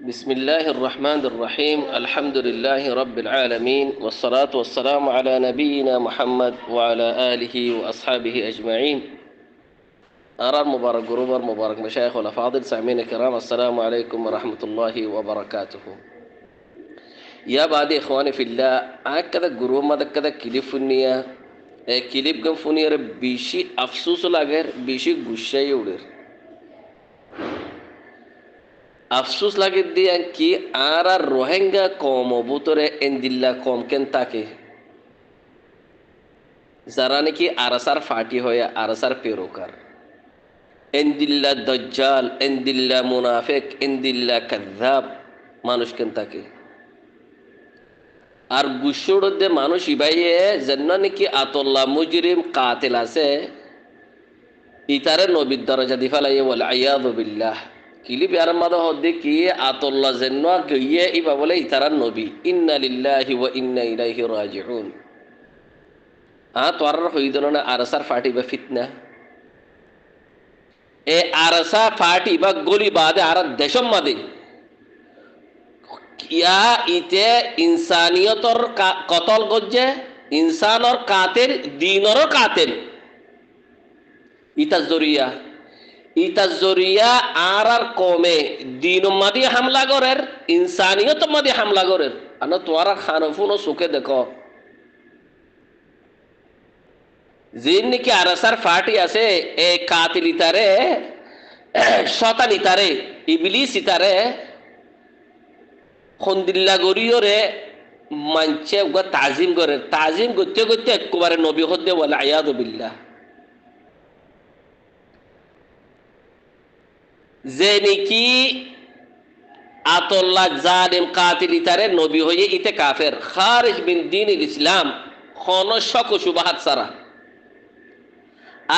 بسم الله الرحمن الرحيم الحمد لله رب العالمين والصلاة والسلام على نبينا محمد وعلى آله وأصحابه أجمعين. أرى المبارك جروب المبارك مشايخ والأفاضل سامعين الكرام، السلام عليكم ورحمة الله وبركاته. يا بعد إخواني في الله، هكذا جروب ما كذا كليب فنيا كليب جم فنيا بيشي أفسوس لاغر بيشي غشة يولر আফসোস লাগে দিয়া কি আর রোহিঙ্গা কম বুতরে এন্দিল্লা কম কেন তাকে যারা নাকি আরাসার ফাটি হয়ে আরাসার পেরোকার এন্দিল্লা দজ্জাল এন্দিল্লা মুনাফিক এন্দিল্লা কাযযাব মানুষ কেন তাকে আর গুশোড়দে মানুষ ইবাইয়ে জান্না নাকি আতল্লা মুজরিম কাতিল আছে ইতারে নবীর দরজা দি ফেলাইয়ে ওয়াল আয়াযু বিল্লাহ কিলি বিয়ার মাদা হদ্দে কি আতল্লা জেন্না গইয়ে ইবা বলে ইতারা নবী ইন্না লিল্লাহি ওয়া ইন্না ইলাইহি রাজিউন। তোয়ার হইদন না আরসার ফাটি বা ফিতনা এ আরসা ফাটি বা গলি বাদে আর দেশম মাদে ইয়া ইতে ইনসানিয়তর কতল গজ্জে ইনসানর কাতের দিনর কাতের ইতা জরিয়া আর কমে দিন মাদি হামলা করের ইনসানিয়ত মাদি হামলা করের আনো তোরা খানফুনো সুখে দেখো জিন নাকি আরসার ফাটি আছে এ কাতিল ইতারে শয়তান ইতারে ইবলিস ইতারে খন্দিল্লা গরিয়রে মানছে ওগা তাজিম করে তাজিম করতে করতে একবারে নবী হদ্দে ওয়াল আয়াযু বিল্লাহ। যে নাকি আতল্লাহ জালিম কাতিল ইতারে নবী হয়ে ইতে কাফের খারিজ বিন দ্বীনিল ইসলাম কোন শক শুবহাত সারা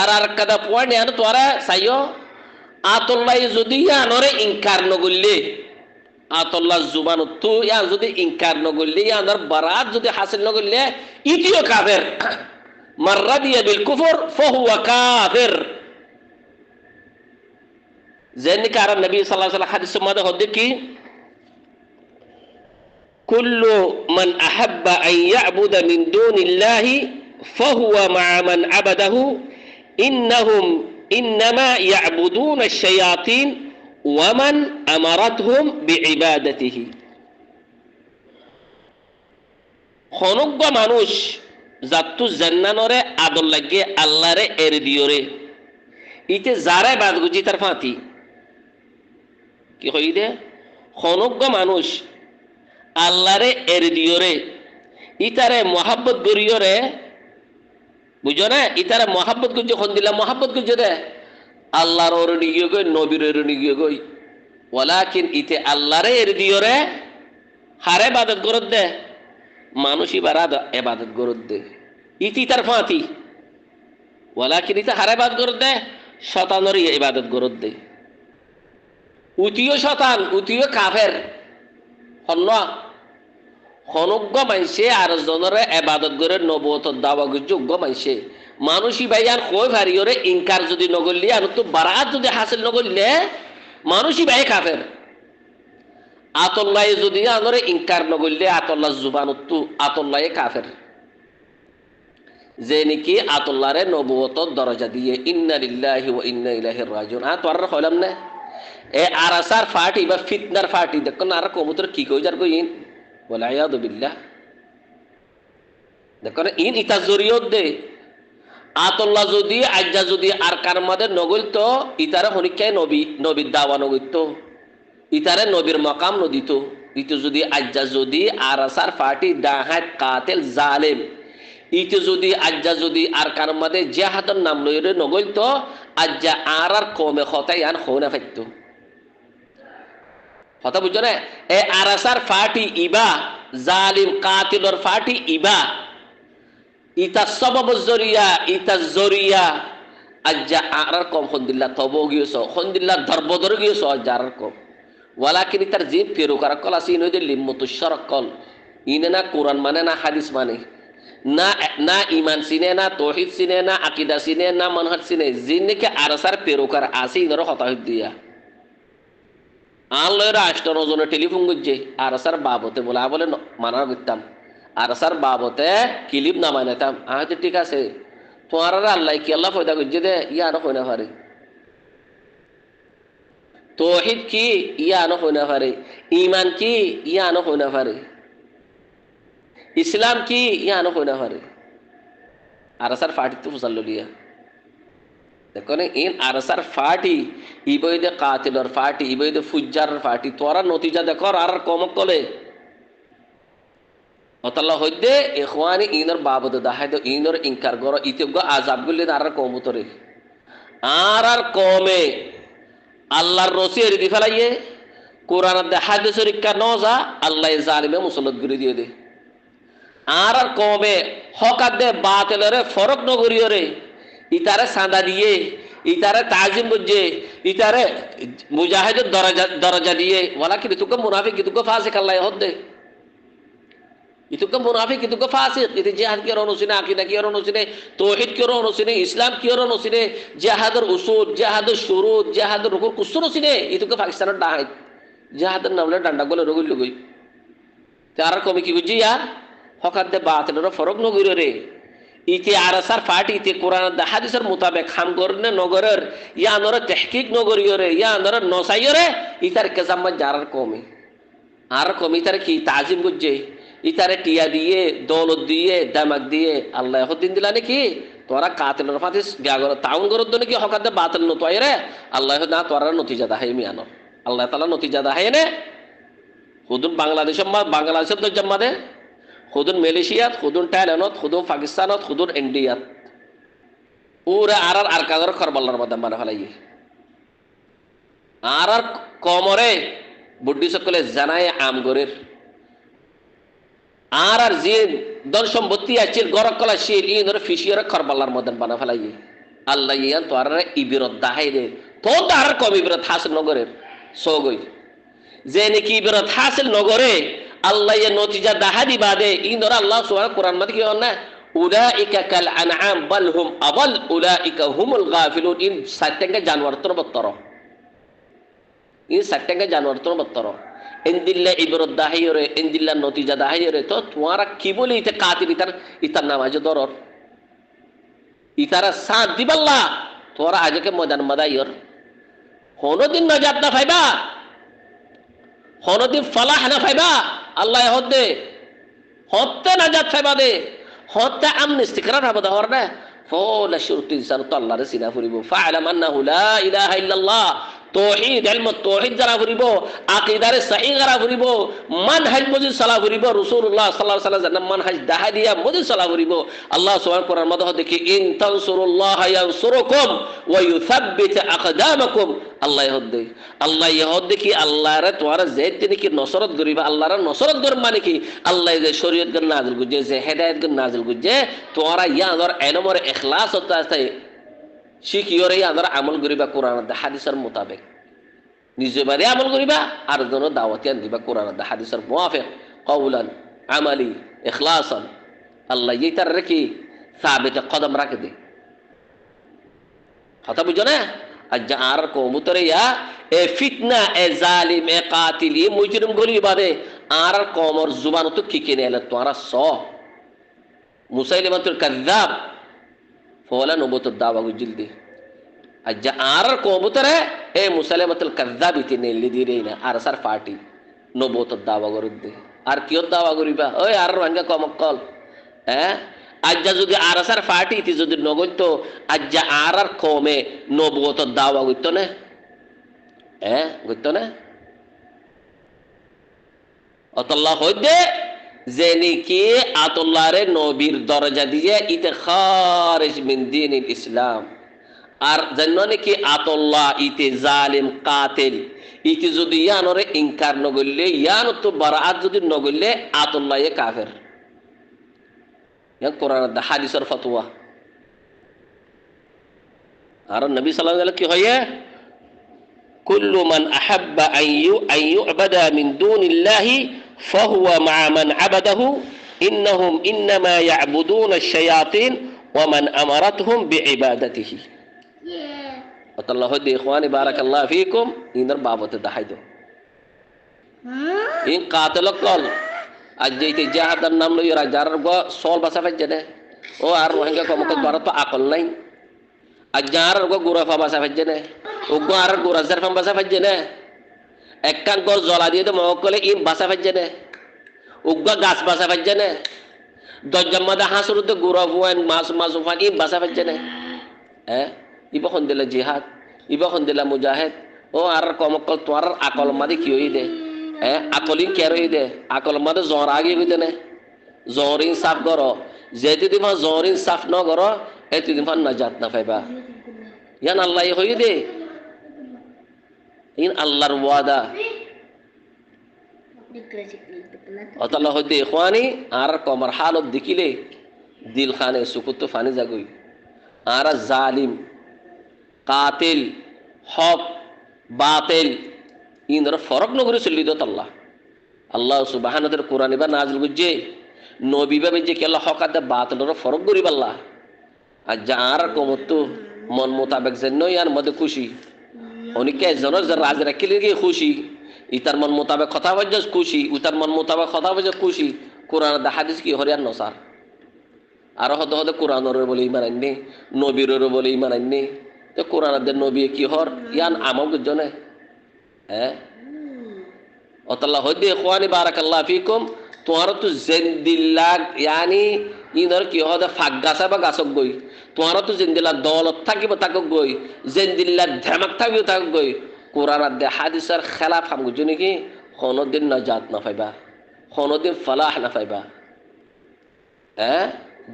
আর কাদা পয়েন্ট আনো তোরা সাইও আতল্লাহ যদি আনরে ইনকার নগল্লে আতল্লাহ জুবান তো ইয়া যদি ইনকার নগল্লে ইয়ার বারাত যদি হাসিল নগল্লে ইতিও কাফের মাররাদিয়া বিল কুফর ফাহুয়া কাফির। যেনিক আর নবী সাল্লাল্লাহু আলাইহি ওয়াসাল্লাম হাদিস মধ্যে হচ্ছে কি কুল্লু মান আহাব্বা আন ইয়াবুদা মিন দুনিল্লাহি ফাহুয়া মা মান আবাদাহু ইন্নাহুম ইন্নামা ইয়াবুদুনা আশ-শায়াতিন ওয়া মান আমারাতহুম বিইবাদাতিহি। খনগ্গ মানুষ জাতু জান্নানরে আদল লাগে আল্লাহরে এর দিয়রে ইতে যারা বাদ গুজি তার ফাঁতি কি হই দে খনগ্য মানুষ আল্লাহরে এর দিয়রে ইতারে মহাব্বত গরিয়রে বুঝো না ইতারে মহাব্বত গুজি খন দিলা মহাব্বত গুজি দে আল্লাহর ওর নিগিয়ে গই নবীর ওর নিগিয়ে গই ওয়ালাকিন ইতে আল্লাহরে এর দিয়রে হারে ইবাদত করত দে মানুষই বারাদ ইবাদত করত দে ইতি তার ফাঁতি ওয়ালাকিন ইতে হারে ইবাদত করত দে শতানর ইবাদত করত দে উতিও শতান উতিও কাফের হন্ন হনজ্ঞ মানসে আর জনরে ইবাদত করে নবুয়ত দাওয়া যোগ্য মানসে মানুষই ভাইয়ান কই ভারিয়রে ইনকার যদি নগরলি আর তো বারাত যদি হাসিল নগরলে মানুষই ভাই কাফের। আতল্লাহ যদি আনরে ইনকার নগরলে আতল্লাহ জুবানতু আতল্লাহ কাফের যে নাকি আতল্লাহরে নবুয়ত দরজা দিয়ে ইন্না লিল্লাহি ওয়া ইন্না ইলাইহি রাজিউন। তোর হলাম না এ আরাসার ফাটি বা ফিতনার ফাটি দেখুন আর কবুতর কি কই যার কই ওয়াল আয়াযু বিল্লাহ দেখুন ইন ইতা জরিয়ত দে আতল্লাহ যদি আজ্জা যদি আর কার মধ্যে নগল তো ইতারে হনিকায় নবীর দাওয়া নগিত ইতারে নবীর মাকাম নদিত ইতো যদি আজ্জা যদি আরাসার ফাটি দাহাত কাতিল জালিম ইতে যদি আজ্জা যদি আর কার মধ্যে জিহাদের নাম লইরে নগল তো আজ্জা আর কমে খতাই আন খোনা ফাইত কথা বুঝছো না এ আরাসার ফাটি ইবা জালিম কাতিলর ফাটি ইবা ইতা সবাব জরিয়া আজ্জা আর কম খন্দিল্লা তব গিয়েছ খন্দিল্লা ধর্বদর গিয়েছ আজ্জা আর কম ওয়ালাকিন ইতার যে পেরুকার কল আছে ইনদে লিম্মতুশার কল ইনে না কোরআন মানে না হাদিস মানে না না ইমান চিনে না তৌহিদ চিনে না আকিদা চিনে না মানহাজ চিনে যিনিকে আরাসার পেরুকার আছে ইনর হতা দিয়া আনলো রাষ্ট্র নজনে টেলিফোন করছে আর স্যার বাবতে বলে বলে মানা করতাম আর স্যার বাবতে ক্লিপ নামাই নিতাম আচ্ছা ঠিক আছে তোমার আল্লাহ কি আল্লাহ ফয়দা করছে দে ইয়ানো হয় না পারে তৌহিদ কি ইয়ানো হয় না পারে ইমান কি ইয়ানো হয় না পারে ইসলাম কি ইয়ানো হয় না পারে আর স্যার ফাটি তো ফুসাল লিয়া দেখো ইন আর স্যার ফাটি ইবৈদে কাতিলর ফাটি ইবৈদে ফুজ্জার ফাটি তোরা নতিজা দেখো আর কমক কলে অতাল্লাহ হইদে ইখওয়ানি ইনর বাবদ দাহাইদ ইনর ইনকার গর ইতেগ আযাব গুলি আর কমতরে আর কমে আল্লাহর রসি এর দি ফেলাইয়ে কোরআন দে হাদিস রিক্কা নজা আল্লাহ জালিমে মুসল্লত গুরি দিয়ে দে আর কমে হকাত দে বাতিলরে ফরক নগরিয়রে ইতারে সাদা দিয়ে ইতারে তাজিম বুঝে ইতারে মুজাহিদের দরজা দিয়ে ওয়ালা কি তুকে মুনাফিক কি তুকে ফাসিক আল্লাহ হদ্দে ইতুকে মুনাফিক কি তুকে ফাসিক ইতে জিহাদ কি রনো সিনে আকীদা কি রনো সিনে তাওহীদ কি রনো সিনে ইসলাম কি রনো সিনে জিহাদের উসুল জিহাদের শুরুত জিহাদের রুকুন কুসুন সিনে ইতুকে পাকিস্তানের ডাহাই জিহাদের নামলে ডান্ডা গলে রগল লগই তার কমি কি বুঝি ইয়া হকাত দে বাতিলরে ফরক নগরিয়রে ইতে আরসার ফাটি ইতে কোরআন দে হাদিসের মোতাবেক খাম করনে নগরের ইয়া নর তাহকিক নগরিয়রে ইয়া নর নসাইয়রে ইতার কেজাম্মা জারার কমি আর কমি তার কি তাজিম গুজে ইতারে টিয়া দিয়ে দৌলত দিয়ে দামাক দিয়ে আল্লাহ হদিন দিলা নাকি তোরা কাতিলের ফাতিস গাগর তাউন গরদ নাকি হকাত দে বাতিল ন তয়রে আল্লাহ না তোরা নতিজা দাহাই মিয়ানো আল্লাহ তাআলা নতিজা দাহাই নে হুদুন বাংলাদেশের তো জম্মা দে খুদুন মালয়েশিয়াত খুদুন থাইল্যান্ডত খুদুন পাকিস্তানত খুদুন ইন্ডিয়াত পুরা আর কাগর করবালার মধ্যে মানে ফেলাই আর কমরে বুদ্ধি সকলে জানায় আমগরের আর জিন ধন সম্পত্তি আছে গরক কলা শিল ই ধরে ফিশিয়ার করবালার মধ্যে বানা ফেলাই আল্লাহ ইয়ান তো আর ইবিরত দাহাই দে তো তার কম ইবিরত হাসিল নগরের সগই যে নাকি ইবিরত হাসিল নগরে আল্লাহ এর নতিজা দাহাদি বাদে ইনরা আল্লাহ সুবহানাহু কোরআন মধ্যে কি না উলাইকা কাল আনআম বাল হুম আবাল উলাইকা হুমুল গাফিলুন ইন সাতঙ্গা জানোয়ার তোর বত্তর ইন সাতঙ্গা জানোয়ার তোর বত্তর ইনদিল্লা ইবরত দাহিয়রে ইনদিল্লা নতিজা দাহিয়রে তো তোমারা কি বলি ইতে কাতিল ইতার নামাজ দরর ইতারা সাথ দিবাল্লা তোরা আজকে ময়দান মাদাইয়র হনদিন নাজাত না পাইবা হনদিন ফালাহ না পাইবা আল্লাহ হদ্দে হত্যা নাজাত পাইবা দে হত্যা আমনি ইস্তিকরার হবে দহর না ফলা শুরুত ইনসান তো আল্লাহর সিনা ফুরিব ফাআলাম আন্নাহু লা ইলাহা ইল্লাল্লাহ তৌহিদ ইলম তৌহিদ যারা ফুরিব আকীদারে সহিহ যারা ফুরিব মানহাজ মুজিদ সালা ফুরিব রাসূলুল্লাহ সাল্লাল্লাহু আলাইহি ওয়াসাল্লাম মানহাজ দাহাদিয়া মুজিদ সালা ফুরিব আল্লাহ সুবহানাহু কোরআন মধ্যে দেখি ইন তানসুরুল্লাহ ইয়ানসুরুকুম ওয়া ইউসাব্বিত আকদামাকুম আল্লাহ ইহদ্দে কি আল্লাহর তোরা যেতে কি নসরত করিবা আল্লাহর নসরত কর মানে কি আল্লাহ যে শরীয়ত গন নাযিল গুজে যে হেদায়েত গন নাযিল গুজে তোরা ইয়াদর ইলমর ইখলাস হতে আছে শিখিয়রে ইয়াদর আমল করিবা কোরআন দে হাদিসের মোতাবেক নিজে বারে আমল করিবা আর জন দাওয়াত দিবা কোরআন দে হাদিসের মুওয়াফিক কওলান আমালি ইখলাসান আল্লাহ ইতার রেখি সাবিত কদম রাখে দে কথা বুঝো না আজ আর কমুতরে ইয়া এ ফিতনা এ জালিম এ কাতিল এ মুজরিম গলি বাদে আর কমর জুবান তো কি কিনে এলে তোরা স মুসাইলিমাতুল কাযযাব ফলা নবুত দাওয়া গুজিল দে আজ আর কমুতরে এ মুসাইলিমাতুল কাযযাব ইতিনে লিদিরে না আর সার পার্টি নবুত দাওয়া করুদে আর কিয় দাওয়া করিবা ওই আর রাঙ্গা কমকল হ্যাঁ আজ্জা যদি আরাসার ফাটি ইতি যদি নগইতো আজ্জা আর কমে নবুয়ত দাওয়া গইতো না গইতো না আল্লাহ হইদে যে নাকি আতুল্লাহরে নবীর দরজা দিয়ে ইতে খারিজ মিন দ্বীনিল ইসলাম আর জান্ন নাকি আতুল্লাহ ইতে জালিম কাতিল ইতি যদি ইয়ানরে ইনকার নগইলে ইয়ান তো বারাআত যদি নগইলে আতুল্লাহ এ কাফের কোরআন হাদিসের ফতোয়া আর নবী সাল্লাল্লাহু আলাইহি কি হয় কুল্লু মান আহাব্বা আন ইউবাদা মিন দুনিল্লাহি ফাহুয়া মা মান আবাদাহু ইন্নাহুম ইন্নামা ইয়াবুদুনা আশ-শায়াতিন ওয়া মান আমারাতহুম বিইবাদাতিহি আল্লাহ হদি ইখওয়ানি বারাকাল্লাহু ফীকুম ইনর বাবতে দাহাইদো ইন কাতেল কল আজ যেতে জাহাদার নাম লই রাজার গো সল বাসা ফাজনে ও আর রোহিঙ্গা কমকে তোর তো আকল নাই আজ যার গো গুরা ফা বাসা ফাজনে ও গো আর গুরা জার ফাম বাসা ফাজনে একখান গর জ্বলা দিয়ে তো মহকলে ইন বাসা ফাজনে উগ্গা গাছ বাসা ফাজনে দজ্জাম মাদা হাসুরতে গুরা ফুয়ান মাস মাসুফান ইন বাসা ফাজনে ইবা খন দিলা জিহাদ ইবা খন দিলা মুজাহিদ ও আর কমকল তোর আকল মাদি কি হই দে আকলিন কের হই দে আকল মাদে জ্বর আগে হইতে নে জ্বরিন সাফ করো যেতে দিন জ্বরিন সাফ ন করো এতে দিন নাজাত না পাইবা ইয়ান আল্লাহ হই দে ইন আল্লাহর ওয়াদা অতলা হইতে ইখওয়ানি আর কমর হালত দেখিলে দিল খানে সুকুত ফানি জাগুই আর জালিম কাতিল হক বাতিল ইনর ফরক নগরে চলি দত আল্লাহ আল্লাহ সুবহানাহু ওয়া তাআলা কোরআন বা নাজিল গুজে নবী ভাবে যে কেলা হক আদে বাতিলর ফরক করিব আল্লাহ আর যার কমতো মন মোতাবেক যেন ইয়ার মধ্যে খুশি অনেকে জনের যে রাজ রাখিলে গিয়ে খুশি ইতার মন মোতাবেক কথা বলছে খুশি উতার মন মোতাবেক কথা বলছে খুশি কোরআন দা হাদিস কি হরিয়ার নসার আর হতে হতে কোরআনের বলে ইমান আননি নবীর বলে ইমান আননি তো কোরআনের নবী কি হর ইয়ান আমল জনে অতলা হইতে ইখওয়ানি বারাকাল্লাহু ফিকুম তোর তো জিন্দিল্লাহ ইয়ানি ইনর কি হদে ফাক গাছা বা গাছক গই তোর তো জিন্দিল্লাহ দৌলত থাকিব তাকক গই জিন্দিল্লাহ ধামাক থাকিব তাকক গই কোরআন দে হাদিসের খেলাফ হাম গুজু নাকি কোনদিন নাজাত না পাইবা কোনদিন ফালাহ না পাইবা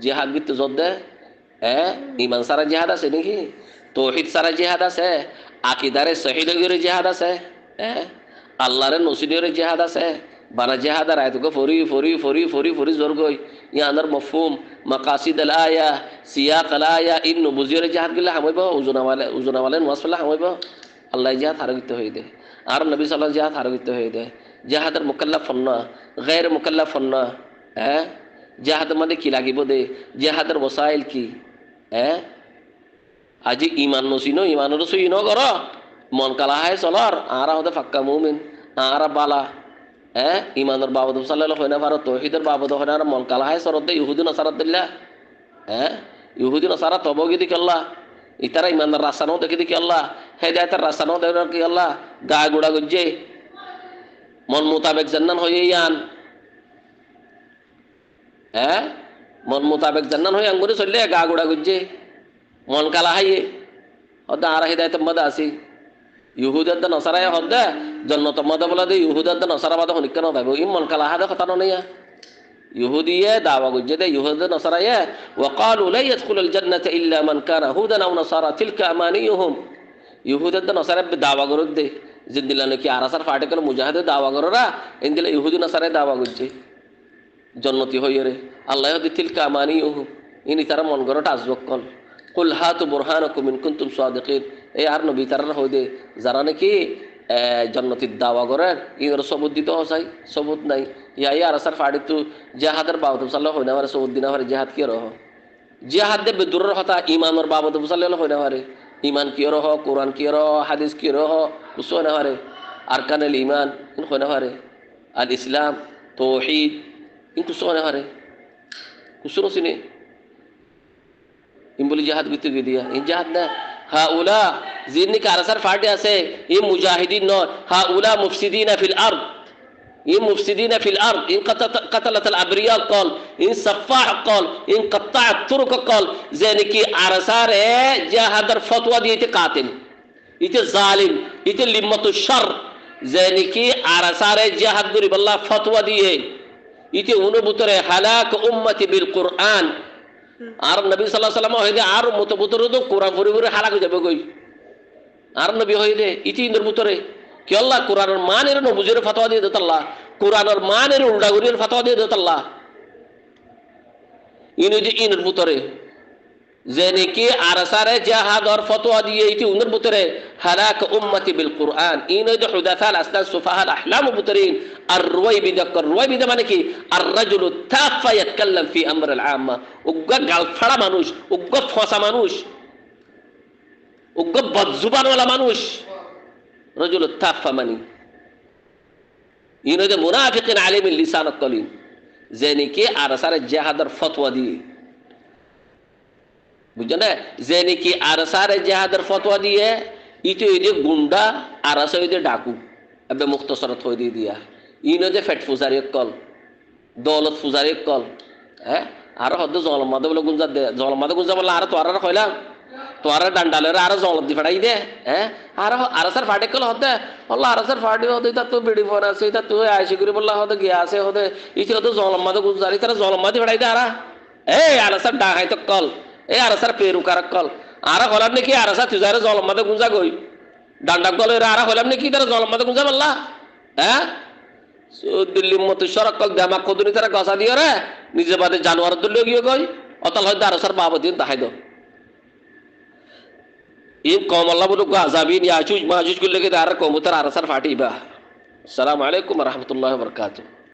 জিহাদ গিত জদে ইমান সারা জিহাদ আছে নাকি তৌহিদ সারা জিহাদ আছে আকিদারে সহিদের জিহাদ আছে আল্লাহরে নসিদের জিহাদ আছে বানা জিহাদ আর আয়াতকে ফরি ফরি ফরি ফরি ফরি জোর গই ইয়ানার মফহুম মাকাসিদ আল আয়া সিয়াক আল আয়া ইন নবুজির জিহাদ গিলা হামাইব উজুনাওয়ালে নওয়াজফলা হামাইব আল্লাহ জিহাদ হারগিত হই দে আর নবী সাল্লাল্লাহু জিহাদ হারগিত হই দে জিহাদের মুকাল্লাফ না গায়র মুকাল্লাফ না জিহাদ মানে কি লাগিব দে জিহাদের ওসাইল কি আজি ইমান নসিনো ইমানের সই ন কর মন কালা হয় চলর আর হতে ফাক্কা মুমিন আর বালা ইমানের বাবদ সাল্লাল্লাহু আলাইহি ওয়া তৌহিদের বাবদ হয় আর মন কালা হয় সরতে ইহুদি নসারাত দিল্লা ইহুদি নসারা তবগি দিক আল্লাহ ইতারা ইমানের রাস্তানো দেখি দিকে আল্লাহ হেদায়েতের রাস্তানো দেখি আল্লাহ গা গুড়া গুজে মন মোতাবেক জান্নান হয়ে ইয়ান মন মোতাবেক জান্নান হয়ে আঙ্গুরে চললে গা গুড়া গুজে মন কালা হাইয়ে হদ্দা আর হেদায়েতের মধ্যে আসি ইহুদাদ নসারায় হদ্দা জন্নত মধ্যে বলা দে ইহুদাদ নসারা বাদে হনিকা নদাইব ই মন কালা হাদে কথা ননিয়া ইহুদিয়ে দাওয়া গুজে দে ইহুদ নসারায় ওয়াকালু লা ইয়াদখুলুল জান্নাতা ইল্লা মান কানা হুদান আও নাসারা তিলকা আমানিয়ুহুম ইহুদাদ নসারা দাওয়া গরদ দে জিন্দিলা নাকি আরাসার ফাটিকল মুজাহিদ দাওয়া গররা ইনদিলা ইহুদি নসারায় দাওয়া গুজে জন্নতি হইয়ে রে আল্লাহ দি তিলকা আমানিয়ুহুম ইনি তারা মন গরটা আজবকল কুল হাতু বুরহানাকুম ইন কুনতুম সাদিকিন এই আর নবী তারা হই দে যারা নাকি জন্নতির দাওয়া করেন ইনর সবুত দিতে হসাই সবুত নাই ইয়া আর আসার ফাড়ি তো জিহাদের বাবদ সাল্লাল্লাহু হই না পারে সবুত দিনা পারে জিহাদ কি রহ জিহাদ দে বেদুরের কথা ইমানের বাবদ সাল্লাল্লাহু হই না পারে ইমান কি রহ কোরআন কি রহ হাদিস কি রহ কুছ না পারে আরকানুল ঈমান ইন হই না পারে আল ইসলাম তাওহীদ ইন কুছ না পারে কুছ রসিনে ইন বলি জিহাদ গিতে দিয়া ইন জিহাদ না হাউলা জিন্নি কারাসার ফাটে আছে এই মুজাহিদিন নয় হাউলা মুফসিদিনা ফিল আরদ এই মুফসিদিনা ফিল আরদ ইন কাতালাত আল আবরিয়া قال ইন সাফাহ قال ইন قطع الطرق قال যে নাকি আরাসারে জিহাদের ফতোয়া দিয়েতে কাতিল ইতে জালিম ইতে লিম্মাতু শার যে নাকি আরাসারে জিহাদ করি আল্লাহ ফতোয়া দিয়ে ইতে অনুভূতরে হালাক উম্মতি বিল কুরআন আর নবী সাল্লাল্লাহু আলাইহি ওয়াসাল্লাম হইদে আর মতবুতর তো কোরআন পড়ি পড়ি হালাক যাবে কই আর নবী হইদে ইতি ইন্দর বুতরে কি আল্লাহ কোরআনের মানের নবুজের ফতোয়া দিয়ে দিতাল্লাহ কোরআনের মানের উল্টা করির ফতোয়া দিয়ে দিতাল্লাহ ইনি যে ইন্দর বুতরে যে নাকি আরসারে জিহাদর ফতোয়া দিয়ে ইতি ইন্দর বুতরে হালাক উম্মতি বিল কুরআন ইনি যে হুদাসাল আসনান সুফাহাল আহলাম বুতরিন আর রুয়াইবিদা মানে কি আর রাজুলু তাফা ইয়াতকাল্লাম ফি আমর আল আম্মা উগ্গা গালফাড়া মানুষ উগ্গা ফসা মানুষ উগ্গা বদজুবানওয়ালা মানুষ রাজুলু তাফা মানে ইনদে মুনাফিকিন আলিমিন লিসানাত কলিন যে নাকি আরসারে জিহাদের ফতোয়া দিয়ে বুঝছেন না যে নাকি আরসারে জিহাদের ফতোয়া দিয়ে ইতো ইদে গুন্ডা আরসা ইদে ডাকু এবে মুখতসরত হয়ে দিয়ে দিয়া ইনদে ফেট ফুজারি কল দৌলত ফুজারি কল হ্যাঁ আর হদ জলমাদে বলে গুঞ্জা দে জলমাদে গুঞ্জা বলে আর তো আর কইলাম তোরা ডান্ডালের আরো জলত দি ফেড়াই দে হ্যাঁ আর আরসার ফাটে কল হতে আল্লাহ আরসার ফাটে হতে তা তো বিড়ি ফোন আছে তা তুই আইসি করে বললা হতে গিয়া আছে হতে ইতি হতে জলমাদে গুঞ্জারি তারা জলমাদে ফেড়াই দে আরা এই আরসার ডাকাই তো কল এই আরসার পেরুকার কল আর হলাম নাকি আরসা তুজারে জলমাদে গুঞ্জা গই ডান্ডা কল আর হলাম নাকি তারা জলমাদে গুঞ্জা বললা হ্যাঁ দিল্লির মতো সড়ক কল দেমা কদুনি তারা গসা দিয়ে রে নিজে বাদে জানোয়ার তুলে গিয়ে গই অতল হয়তো আরসার বাবা দিয়ে দেখাই দাও in qawm Allah budu azabin ya ajuj majuj kulle ke dar qawm tar arasar fatiba assalamu alaikum warahmatullahi wabarakatuh